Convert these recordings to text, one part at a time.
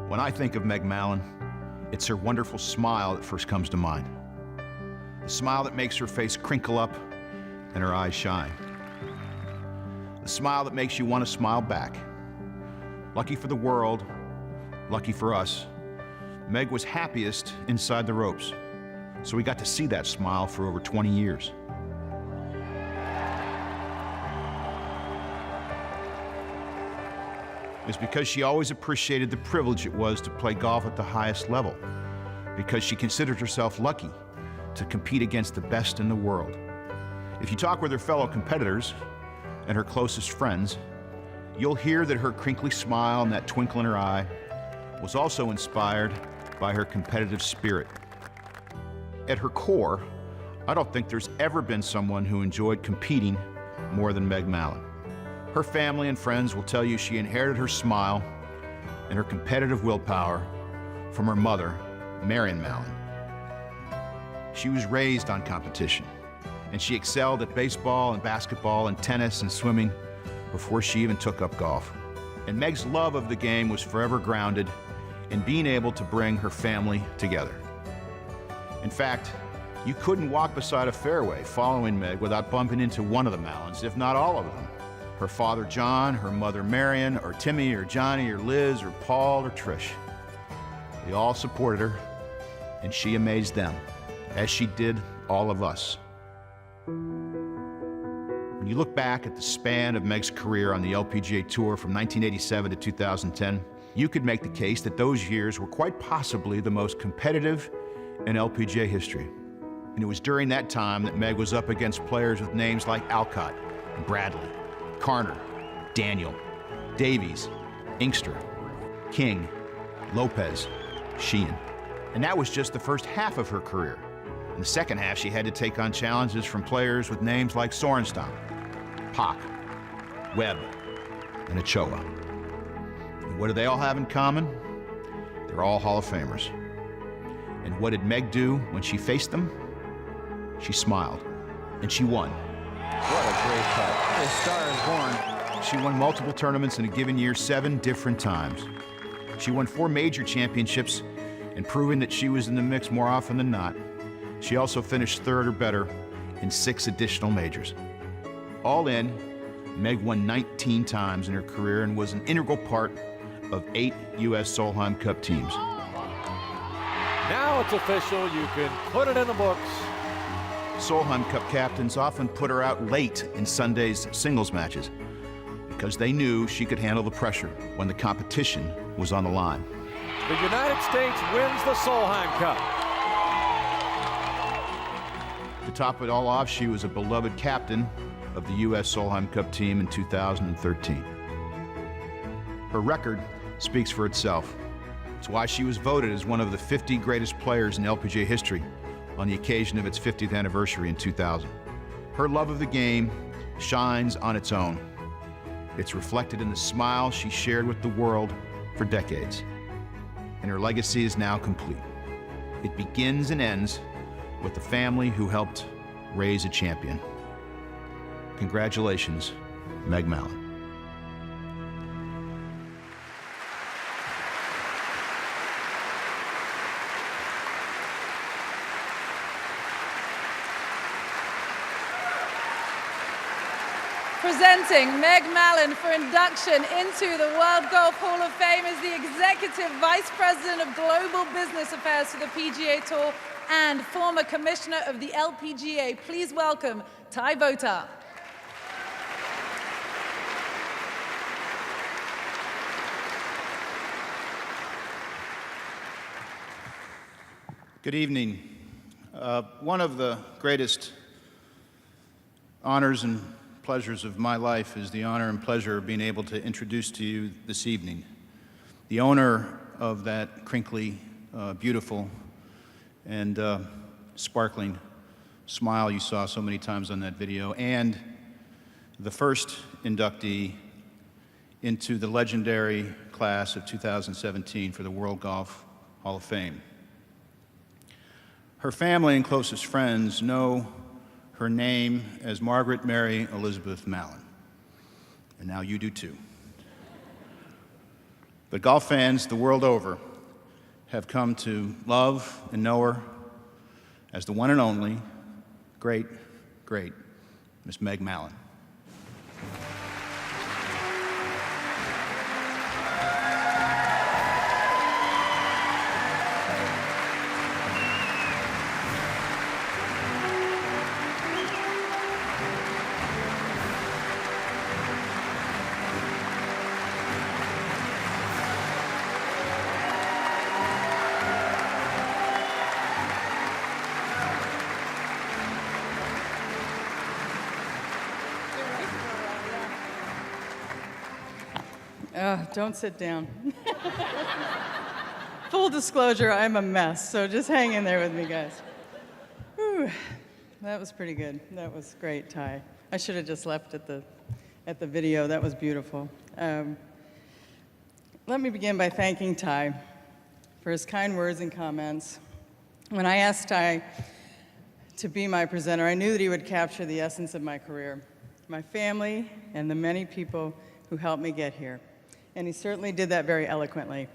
When I think of Meg Mallon, it's her wonderful smile that first comes to mind. The smile that makes her face crinkle up and her eyes shine. The smile that makes you want to smile back. Lucky for the world, lucky for us, Meg was happiest inside the ropes. So we got to see that smile for over 20 years. It's because she always appreciated the privilege it was to play golf at the highest level, because she considered herself lucky to compete against the best in the world. If you talk with her fellow competitors and her closest friends, you'll hear that her crinkly smile and that twinkle in her eye was also inspired by her competitive spirit. At her core, I don't think there's ever been someone who enjoyed competing more than Meg Mallon. Her family and friends will tell you she inherited her smile and her competitive willpower from her mother, Marion Mallon. She was raised on competition, and she excelled at baseball and basketball and tennis and swimming before she even took up golf. And Meg's love of the game was forever grounded in being able to bring her family together. In fact, you couldn't walk beside a fairway following Meg without bumping into one of the Mallons, if not all of them. Her father, John, her mother, Marion, or Timmy, or Johnny, or Liz, or Paul, or Trish. They all supported her, and she amazed them, as she did all of us. When you look back at the span of Meg's career on the LPGA Tour from 1987 to 2010, you could make the case that those years were quite possibly the most competitive in LPGA history. And it was during that time that Meg was up against players with names like Alcott, Bradley, Carter, Daniel, Davies, Inkster, King, Lopez, Sheehan. And that was just the first half of her career. In the second half, she had to take on challenges from players with names like Sorenstam, Pak, Webb, and Ochoa. And what do they all have in common? They're all Hall of Famers. And what did Meg do when she faced them? She smiled, and she won. What a great cut. A star is born. She won multiple tournaments in a given year 7 different times. She won 4 major championships, and proving that she was in the mix more often than not, she also finished 3rd or better in 6 additional majors. All in, Meg won 19 times in her career and was an integral part of 8 U.S. Solheim Cup teams. Now it's official, you can put it in the books. Solheim Cup captains often put her out late in Sunday's singles matches because they knew she could handle the pressure when the competition was on the line. The United States wins the Solheim Cup. To top it all off, she was a beloved captain of the U.S. Solheim Cup team in 2013. Her record speaks for itself. It's why she was voted as one of the 50 greatest players in LPGA history on the occasion of its 50th anniversary in 2000. Her love of the game shines on its own. It's reflected in the smile she shared with the world for decades. And her legacy is now complete. It begins and ends with the family who helped raise a champion. Congratulations, Meg Mallon. Presenting Meg Mallon for induction into the World Golf Hall of Fame is the Executive Vice President of Global Business Affairs for the PGA Tour and former Commissioner of the LPGA. Please welcome Ty Votaw. Good evening. One of the greatest honors and pleasures of my life is the honor and pleasure of being able to introduce to you this evening the owner of that crinkly, beautiful, and sparkling smile you saw so many times on that video, and the first inductee into the legendary class of 2017 for the World Golf Hall of Fame. Her family and closest friends know her name as Margaret Mary Elizabeth Mallon, and now you do too. But golf fans the world over have come to love and know her as the one and only great Miss Meg Mallon. Don't sit down. Full disclosure, I'm a mess, so just hang in there with me, guys. Whew. That was pretty good. That was great, Ty. I should have just left at the video. That was beautiful. Let me begin by thanking Ty for his kind words and comments. When I asked Ty to be my presenter, I knew that he would capture the essence of my career, my family, and the many people who helped me get here. And he certainly did that very eloquently.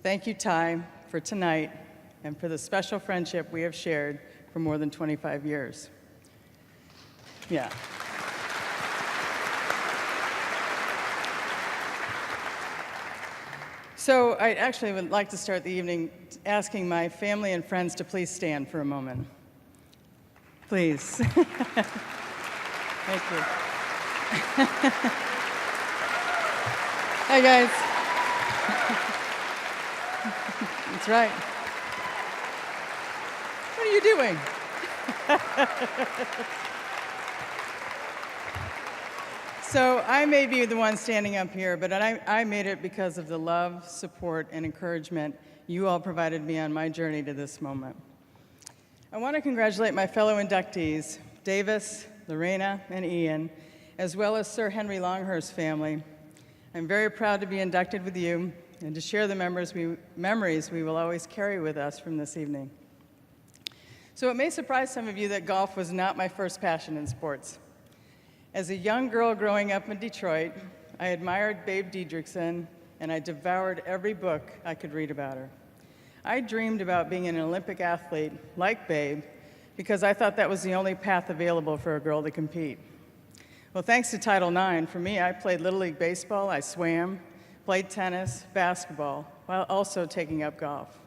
Thank you, Ty, for tonight and for the special friendship we have shared for more than 25 years. Yeah. So I actually would like to start the evening asking my family and friends to please stand for a moment. Please. Thank you. Hi, guys. That's right. What are you doing? So I may be the one standing up here, but I made it because of the love, support, and encouragement you all provided me on my journey to this moment. I want to congratulate my fellow inductees, Davis, Lorena, and Ian, as well as Sir Henry Longhurst's family. I'm very proud to be inducted with you and to share the memories we will always carry with us from this evening. So it may surprise some of you that golf was not my first passion in sports. As a young girl growing up in Detroit, I admired Babe Didrikson, and I devoured every book I could read about her. I dreamed about being an Olympic athlete like Babe because I thought that was the only path available for a girl to compete. Well, thanks to Title IX, for me, I played Little League Baseball, I swam, played tennis, basketball, while also taking up golf.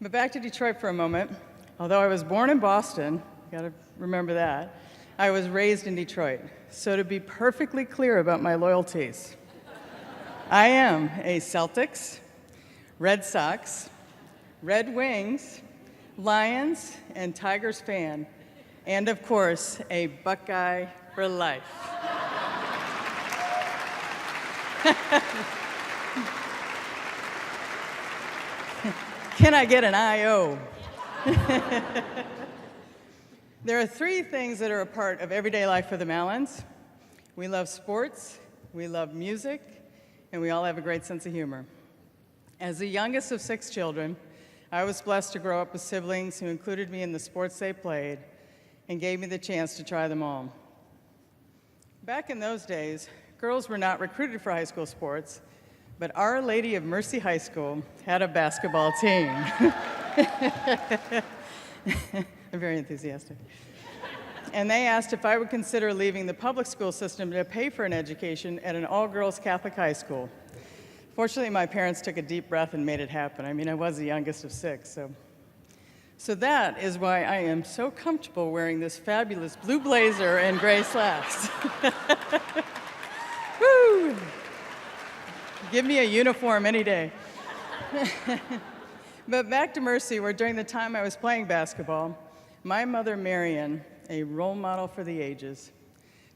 But back to Detroit for a moment. Although I was born in Boston, you gotta remember that, I was raised in Detroit. So to be perfectly clear about my loyalties, I am a Celtics, Red Sox, Red Wings, Lions, and Tigers fan, and of course, a Buckeye for life. Can I get an I.O.? There are three things that are a part of everyday life for the Mallons. We love sports, we love music, and we all have a great sense of humor. As the youngest of 6 children, I was blessed to grow up with siblings who included me in the sports they played and gave me the chance to try them all. Back in those days, girls were not recruited for high school sports, but Our Lady of Mercy High School had a basketball team. I'm very enthusiastic. And they asked if I would consider leaving the public school system to pay for an education at an all-girls Catholic high school. Fortunately, my parents took a deep breath and made it happen. I mean, I was the youngest of 6, So that is why I am so comfortable wearing this fabulous blue blazer and gray slacks. Woo! Give me a uniform any day. But back to Mercy, where during the time I was playing basketball, my mother, Marion, a role model for the ages,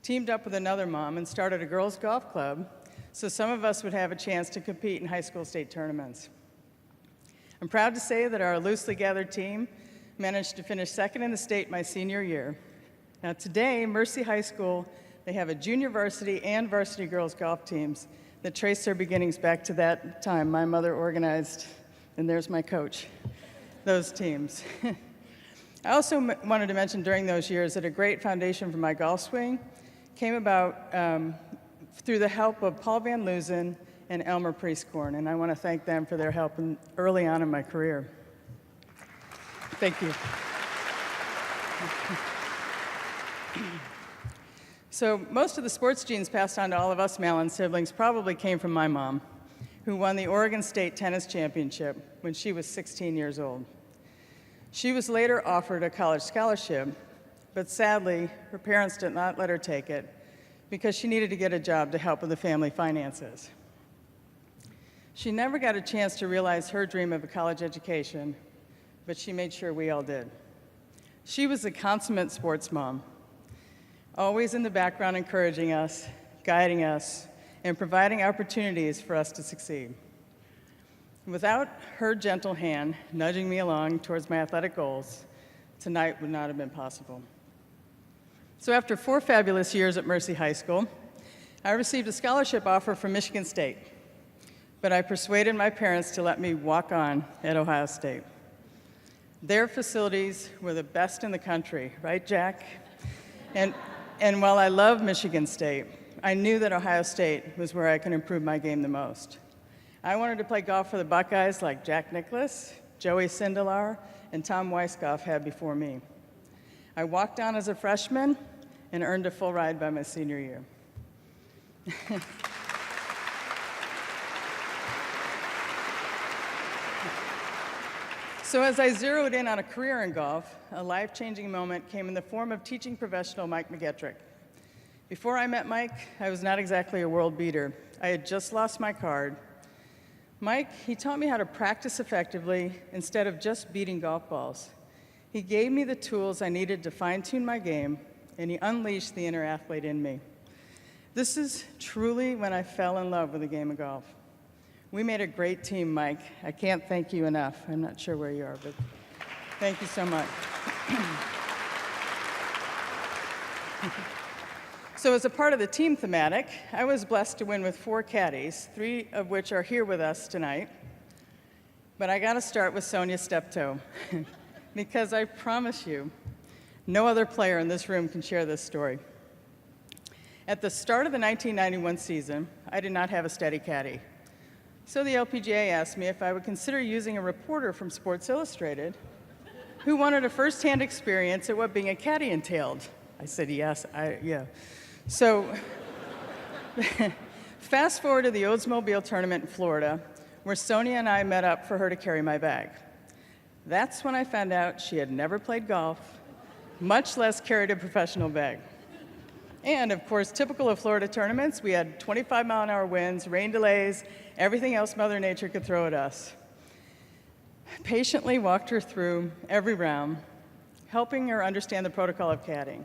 teamed up with another mom and started a girls' golf club so some of us would have a chance to compete in high school state tournaments. I'm proud to say that our loosely gathered team managed to finish second in the state my senior year. Now today, Mercy High School, they have a junior varsity and varsity girls golf teams that trace their beginnings back to that time my mother organized, and there's my coach, those teams. I also wanted to mention during those years that a great foundation for my golf swing came about through the help of Paul Van Loozen and Elmer Priestcorn, and I want to thank them for their help early on in my career. Thank you. So most of the sports genes passed on to all of us Mallon siblings probably came from my mom, who won the Oregon State Tennis Championship when she was 16 years old. She was later offered a college scholarship, but sadly, her parents did not let her take it because she needed to get a job to help with the family finances. She never got a chance to realize her dream of a college education, but she made sure we all did. She was a consummate sports mom, always in the background encouraging us, guiding us, and providing opportunities for us to succeed. Without her gentle hand nudging me along towards my athletic goals, tonight would not have been possible. So after 4 fabulous years at Mercy High School, I received a scholarship offer from Michigan State, but I persuaded my parents to let me walk on at Ohio State. Their facilities were the best in the country, right, Jack? And while I love Michigan State, I knew that Ohio State was where I could improve my game the most. I wanted to play golf for the Buckeyes like Jack Nicklaus, Joey Sindelar, and Tom Weiskopf had before me. I walked on as a freshman and earned a full ride by my senior year. So as I zeroed in on a career in golf, a life-changing moment came in the form of teaching professional Mike McGettrick. Before I met Mike, I was not exactly a world beater. I had just lost my card. Mike, he taught me how to practice effectively instead of just beating golf balls. He gave me the tools I needed to fine-tune my game, and he unleashed the inner athlete in me. This is truly when I fell in love with the game of golf. We made a great team, Mike. I can't thank you enough. I'm not sure where you are, but thank you so much. So as a part of the team thematic, I was blessed to win with 4 caddies, 3 of which are here with us tonight. But I got to start with Sonia Steptoe, because I promise you, no other player in this room can share this story. At the start of the 1991 season, I did not have a steady caddy. So the LPGA asked me if I would consider using a reporter from Sports Illustrated who wanted a first-hand experience at what being a caddy entailed. I said, yes, yeah. So fast forward to the Oldsmobile tournament in Florida, where Sonia and I met up for her to carry my bag. That's when I found out she had never played golf, much less carried a professional bag. And of course, typical of Florida tournaments, we had 25-mile-an-hour winds, rain delays, everything else Mother Nature could throw at us. Patiently walked her through every round, helping her understand the protocol of caddying.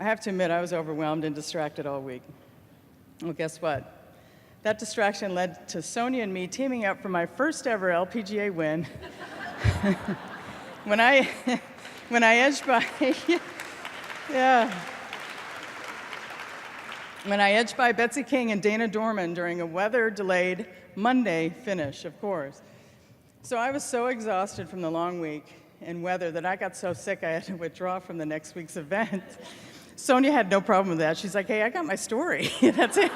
I have to admit, I was overwhelmed and distracted all week. Well, guess what? That distraction led to Sonia and me teaming up for my first ever LPGA win. When I edged by, yeah. When I edged by Betsy King and Dana Dorman during a weather-delayed Monday finish, of course. So I was so exhausted from the long week and weather that I got so sick I had to withdraw from the next week's event. Sonia had no problem with that. She's like, hey, I got my story. That's it.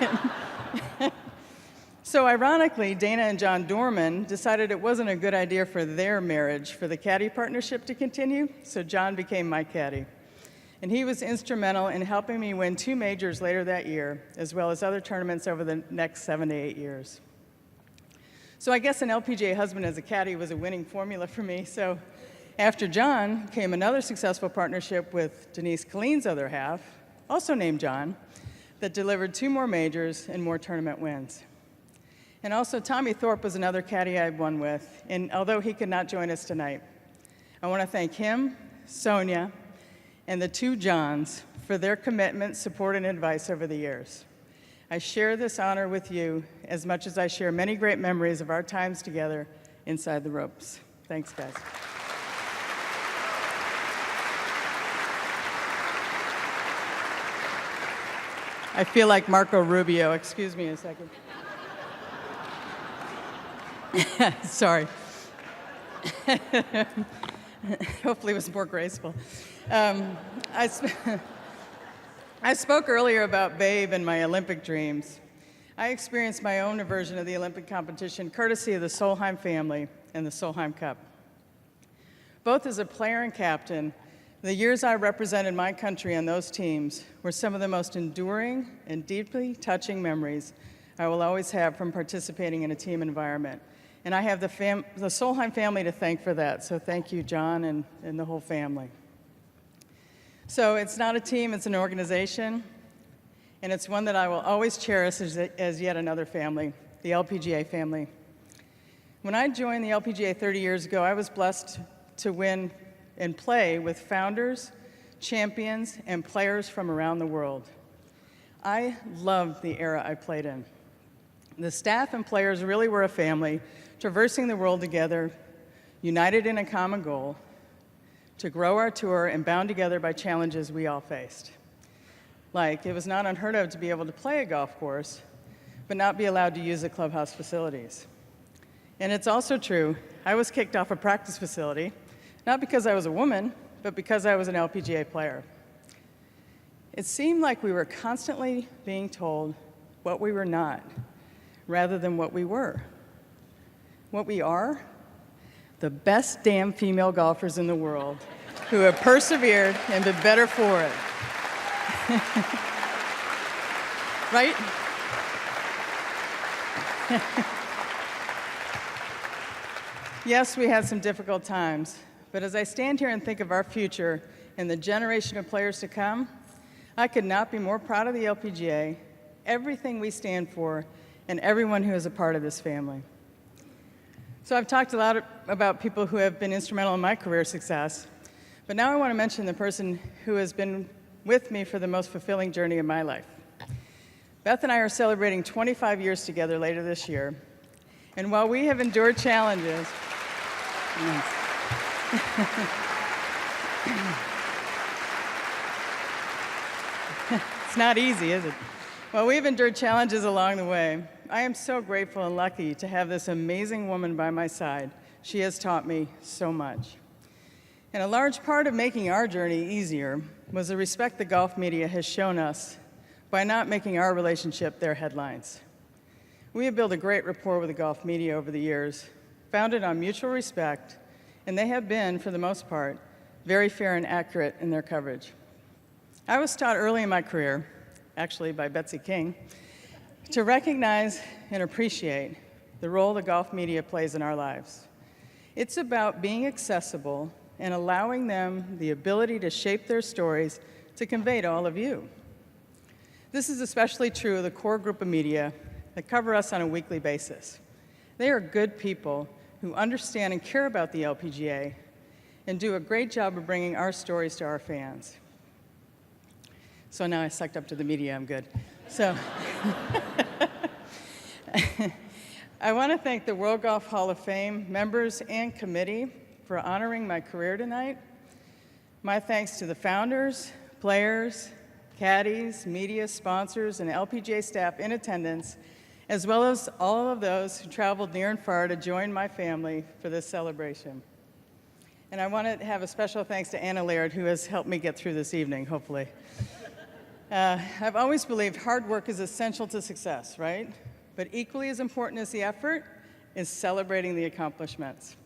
So ironically, Dana and John Dorman decided it wasn't a good idea for their marriage for the caddy partnership to continue, so John became my caddy. And he was instrumental in helping me win 2 majors later that year, as well as other tournaments over the next 7 to 8 years. So I guess an LPGA husband as a caddy was a winning formula for me. So after John came another successful partnership with Denise Colleen's other half, also named John, that delivered 2 more majors and more tournament wins. And also Tommy Thorpe was another caddy I won with, and although he could not join us tonight, I want to thank him, Sonia, and the 2 Johns for their commitment, support, and advice over the years. I share this honor with you as much as I share many great memories of our times together inside the ropes. Thanks, guys. I feel like Marco Rubio. Excuse me a second. Sorry. Hopefully it was more graceful. I spoke earlier about Babe and my Olympic dreams. I experienced my own version of the Olympic competition courtesy of the Solheim family and the Solheim Cup. Both as a player and captain, the years I represented my country on those teams were some of the most enduring and deeply touching memories I will always have from participating in a team environment. And I have the Solheim family to thank for that, so thank you, John, and the whole family. So it's not a team, it's an organization, and it's one that I will always cherish as yet another family, the LPGA family. When I joined the LPGA 30 years ago, I was blessed to win and play with founders, champions, and players from around the world. I loved the era I played in. The staff and players really were a family, traversing the world together, united in a common goal, to grow our tour and bound together by challenges we all faced. Like, it was not unheard of to be able to play a golf course, but not be allowed to use the clubhouse facilities. And it's also true, I was kicked off a practice facility, not because I was a woman, but because I was an LPGA player. It seemed like we were constantly being told what we were not, rather than what we were. What we are? The best damn female golfers in the world who have persevered and been better for it. Right? Yes, we had some difficult times, but as I stand here and think of our future and the generation of players to come, I could not be more proud of the LPGA, everything we stand for, and everyone who is a part of this family. So I've talked a lot about people who have been instrumental in my career success, but now I want to mention the person who has been with me for the most fulfilling journey of my life. Beth and I are celebrating 25 years together later this year, and while we have endured challenges, it's not easy, is it? While we've endured challenges along the way, I am so grateful and lucky to have this amazing woman by my side. She has taught me so much. And a large part of making our journey easier was the respect the golf media has shown us by not making our relationship their headlines. We have built a great rapport with the golf media over the years, founded on mutual respect, and they have been, for the most part, very fair and accurate in their coverage. I was taught early in my career, actually by Betsy King, to recognize and appreciate the role the golf media plays in our lives. It's about being accessible and allowing them the ability to shape their stories to convey to all of you. This is especially true of the core group of media that cover us on a weekly basis. They are good people who understand and care about the LPGA and do a great job of bringing our stories to our fans. So now I sucked up to the media, I'm good. So I want to thank the World Golf Hall of Fame members and committee for honoring my career tonight. My thanks to the founders, players, caddies, media, sponsors, and LPGA staff in attendance, as well as all of those who traveled near and far to join my family for this celebration. And I want to have a special thanks to Anna Laird, who has helped me get through this evening, hopefully. I've always believed hard work is essential to success, right? But equally as important as the effort is celebrating the accomplishments.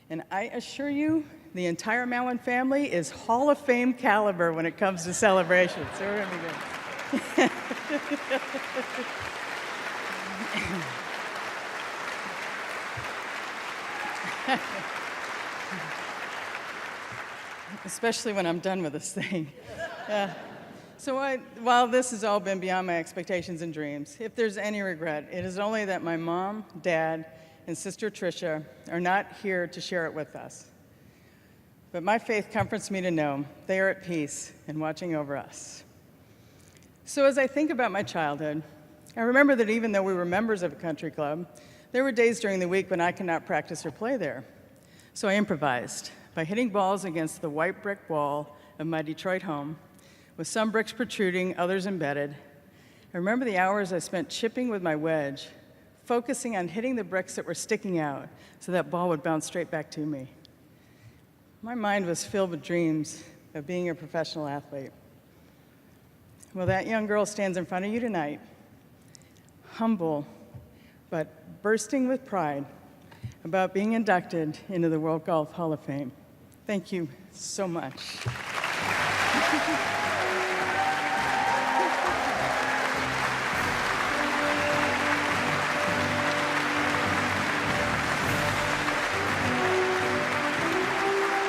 And I assure you, the entire Mallon family is Hall of Fame caliber when it comes to celebrations. So we're going to be good. Especially when I'm done with this thing. So while this has all been beyond my expectations and dreams, if there's any regret, it is only that my mom, dad, and sister Tricia are not here to share it with us. But my faith comforts me to know they are at peace and watching over us. So as I think about my childhood, I remember that even though we were members of a country club, there were days during the week when I could not practice or play there. So I improvised by hitting balls against the white brick wall of my Detroit home, with some bricks protruding, others embedded. I remember the hours I spent chipping with my wedge, focusing on hitting the bricks that were sticking out so that ball would bounce straight back to me. My mind was filled with dreams of being a professional athlete. Well, that young girl stands in front of you tonight, humble, but bursting with pride about being inducted into the World Golf Hall of Fame. Thank you so much.